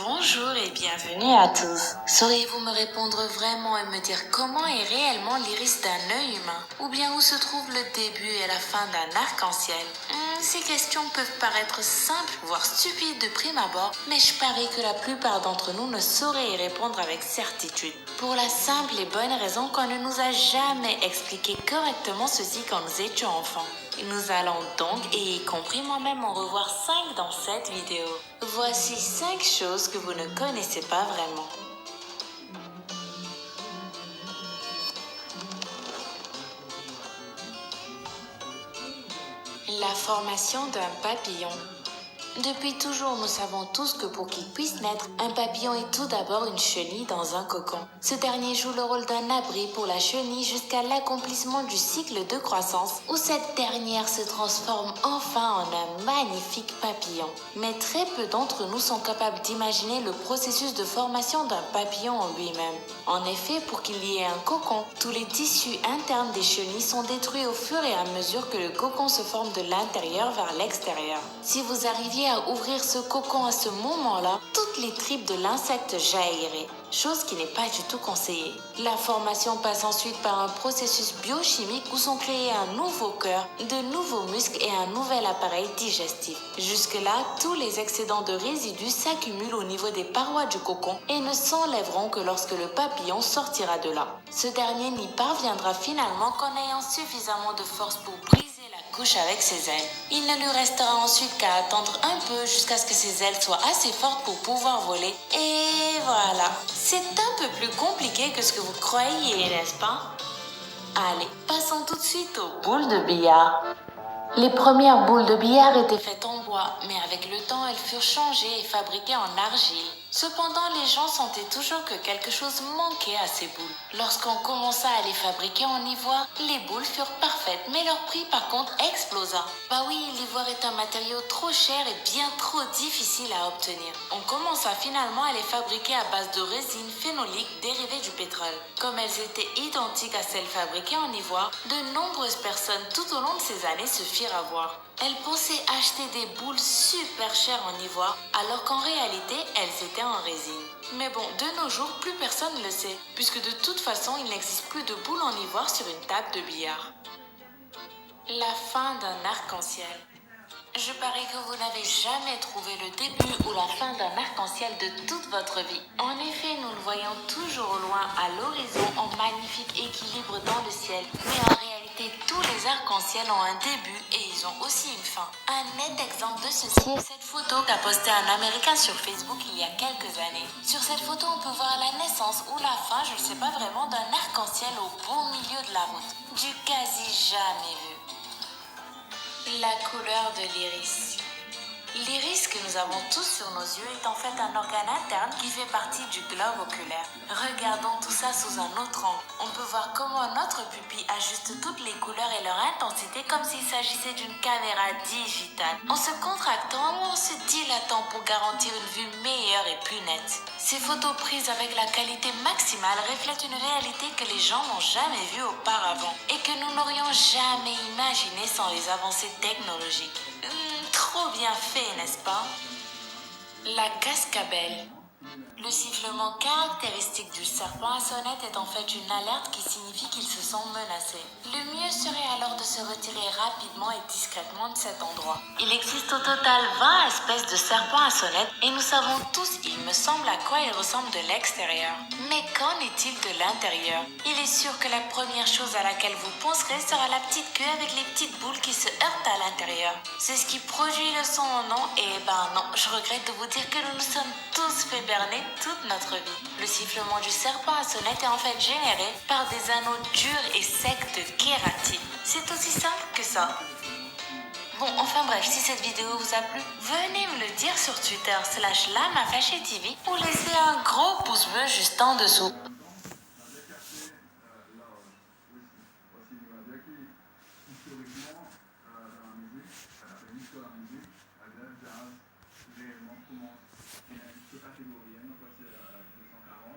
Bonjour et bienvenue à tous. Sauriez-vous me répondre vraiment et me dire comment est réellement l'iris d'un œil humain? Ou bien où se trouve le début et la fin d'un arc-en-ciel? Ces questions peuvent paraître simples, voire stupides de prime abord, mais je parie que la plupart d'entre nous ne sauraient y répondre avec certitude. Pour la simple et bonne raison qu'on ne nous a jamais expliqué correctement ceci quand nous étions enfants. Nous allons donc, et y compris moi-même, en revoir 5 dans cette vidéo. Voici 5 choses que vous ne connaissez pas vraiment. La formation d'un papillon. Depuis toujours, nous savons tous que pour qu'il puisse naître, un papillon est tout d'abord une chenille dans un cocon. Ce dernier joue le rôle d'un abri pour la chenille jusqu'à l'accomplissement du cycle de croissance, où cette dernière se transforme enfin en un magnifique papillon. Mais très peu d'entre nous sont capables d'imaginer le processus de formation d'un papillon en lui-même. En effet, pour qu'il y ait un cocon, tous les tissus internes des chenilles sont détruits au fur et à mesure que le cocon se forme de l'intérieur vers l'extérieur. Si vous arriviez à ouvrir ce cocon à ce moment-là, toutes les tripes de l'insecte jailliraient, chose qui n'est pas du tout conseillée. La formation passe ensuite par un processus biochimique où sont créés un nouveau cœur, de nouveaux muscles et un nouvel appareil digestif. Jusque-là, tous les excédents de résidus s'accumulent au niveau des parois du cocon et ne s'enlèveront que lorsque le papillon sortira de là. Ce dernier n'y parviendra finalement qu'en ayant suffisamment de force pour briser la couche avec ses ailes. Il ne lui restera ensuite qu'à attendre un peu jusqu'à ce que ses ailes soient assez fortes pour pouvoir voler. Et voilà. C'est un peu plus compliqué que ce que vous croyez, n'est-ce pas? Allez, passons tout de suite aux boules de billard. Les premières boules de billard étaient faites en bois, mais avec le temps, elles furent changées et fabriquées en argile. Cependant, les gens sentaient toujours que quelque chose manquait à ces boules. Lorsqu'on commença à les fabriquer en ivoire, les boules furent parfaites, mais leur prix par contre explosa. Bah oui, l'ivoire est un matériau trop cher et bien trop difficile à obtenir. On commença finalement à les fabriquer à base de résine phénolique dérivée du pétrole. Comme elles étaient identiques à celles fabriquées en ivoire, de nombreuses personnes tout au long de ces années se firent avoir. Elles pensaient acheter des boules super chères en ivoire, alors qu'en réalité, elles étaient en résine. Mais bon, de nos jours, plus personne ne le sait, puisque de toute façon, il n'existe plus de boules en ivoire sur une table de billard. La fin d'un arc-en-ciel. Je parie que vous n'avez jamais trouvé le début ou la fin d'un arc-en-ciel de toute votre vie. En effet, nous le voyons toujours au loin à l'horizon en magnifique équilibre dans le ciel. Mais en réalité, tous les arcs-en-ciel ont un début et ils ont aussi une fin. Un net exemple de ceci est cette photo qu'a postée un Américain sur Facebook il y a quelques années. Sur cette photo, on peut voir la naissance ou la fin, je ne sais pas vraiment, d'un arc-en-ciel au beau milieu de la route. Du quasi jamais vu. La couleur de l'iris. L'iris que nous avons tous sur nos yeux est en fait un organe interne qui fait partie du globe oculaire. Regardons tout ça sous un autre angle. On peut voir comment notre pupille ajuste toutes les couleurs et leur intensité comme s'il s'agissait d'une caméra digitale, en se contractant ou en se dilatant pour garantir une vue meilleure et plus nette. Ces photos prises avec la qualité maximale reflètent une réalité que les gens n'ont jamais vue auparavant et que nous n'aurions jamais imaginée sans les avancées technologiques. Trop bien fait, n'est-ce pas? La cascabelle. Le sifflement caractéristique du serpent à sonnette est en fait une alerte qui signifie qu'il se sent menacé. Le mieux serait alors de se retirer rapidement et discrètement de cet endroit. Il existe au total 20 espèces de serpents à sonnette et nous savons tous, il me semble, à quoi ils ressemblent de l'extérieur. Mais qu'en est-il de l'intérieur? Il est sûr que la première chose à laquelle vous penserez sera la petite queue avec les petites boules qui se heurtent à l'intérieur. C'est ce qui produit le son en nom et non, je regrette de vous dire que nous nous sommes tous fait berner toute notre vie. Le sifflement du serpent à sonnette est en fait généré par des anneaux durs et secs de kératine. C'est aussi simple que ça. Bon, enfin bref, si cette vidéo vous a plu, venez me le dire sur Twitter /LamaFashionTV ou laissez un gros pouce bleu juste en dessous.